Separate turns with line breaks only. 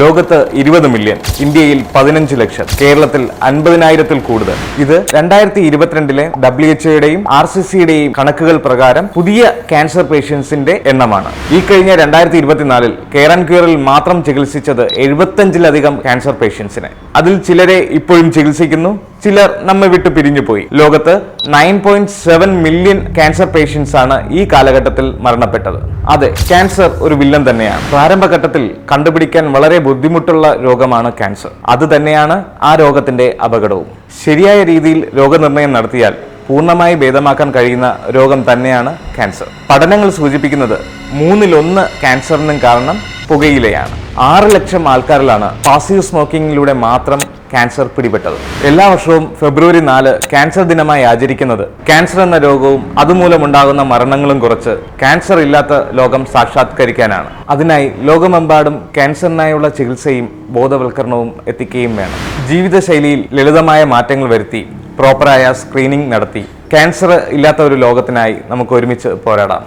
ലോകത്ത് 20 മില്യൺ, ഇന്ത്യയിൽ 15 ലക്ഷം, കേരളത്തിൽ 50,000-ൽ കൂടുതൽ. ഇത് 2022-ലെ WHO-യുടെയും RCCയുടെയും കണക്കുകൾ പ്രകാരം പുതിയ ക്യാൻസർ പേഷ്യൻസിന്റെ എണ്ണമാണ്. ഈ കഴിഞ്ഞ 2024-ൽ കെയർ ആൻഡ് ക്യൂറിൽ മാത്രം ചികിത്സിച്ചത് 75-ലധികം ക്യാൻസർ പേഷ്യൻസിനെ. അതിൽ ചിലരെ ഇപ്പോഴും ചികിത്സിക്കുന്നു, ചിലർ നമ്മെ വിട്ടു പിരിഞ്ഞുപോയി. ലോകത്ത് 9.7 മില്യൺ ക്യാൻസർ പേഷ്യൻസ് ആണ് ഈ കാലഘട്ടത്തിൽ മരണപ്പെട്ടത്. അതെ, ക്യാൻസർ ഒരു വില്ലൻ തന്നെയാണ്. പ്രാരംഭഘട്ടത്തിൽ കണ്ടുപിടിക്കാൻ വളരെ ബുദ്ധിമുട്ടുള്ള രോഗമാണ് ക്യാൻസർ. അത് തന്നെയാണ് ആ രോഗത്തിന്റെ അപകടവും. ശരിയായ രീതിയിൽ രോഗനിർണയം നടത്തിയാൽ പൂർണ്ണമായി ഭേദമാക്കാൻ കഴിയുന്ന രോഗം തന്നെയാണ് ക്യാൻസർ. പഠനങ്ങൾ സൂചിപ്പിക്കുന്നത് 1/3 ക്യാൻസറിനും കാരണം പുകയിലയാണ്. 6 ലക്ഷം ആൾക്കാരിലാണ് പാസീവ് സ്മോക്കിങ്ങിലൂടെ മാത്രം ക്യാൻസർ പിടിപെട്ടത്. എല്ലാ വർഷവും ഫെബ്രുവരി 4 ക്യാൻസർ ദിനമായി ആചരിക്കുന്നത് ക്യാൻസർ എന്ന രോഗവും അതുമൂലമുണ്ടാകുന്ന മരണങ്ങളും കുറച്ച് ക്യാൻസർ ഇല്ലാത്ത ലോകം സാക്ഷാത്കരിക്കാനാണ്. അതിനായി ലോകമെമ്പാടും ക്യാൻസറിനായുള്ള ചികിത്സയും ബോധവൽക്കരണവും എത്തിക്കുകയും വേണം. ജീവിതശൈലിയിൽ ലളിതമായ മാറ്റങ്ങൾ വരുത്തി പ്രോപ്പറായ സ്ക്രീനിംഗ് നടത്തി ക്യാൻസർ ഇല്ലാത്ത ഒരു ലോകത്തിനായി നമുക്ക് ഒരുമിച്ച് പോരാടാം.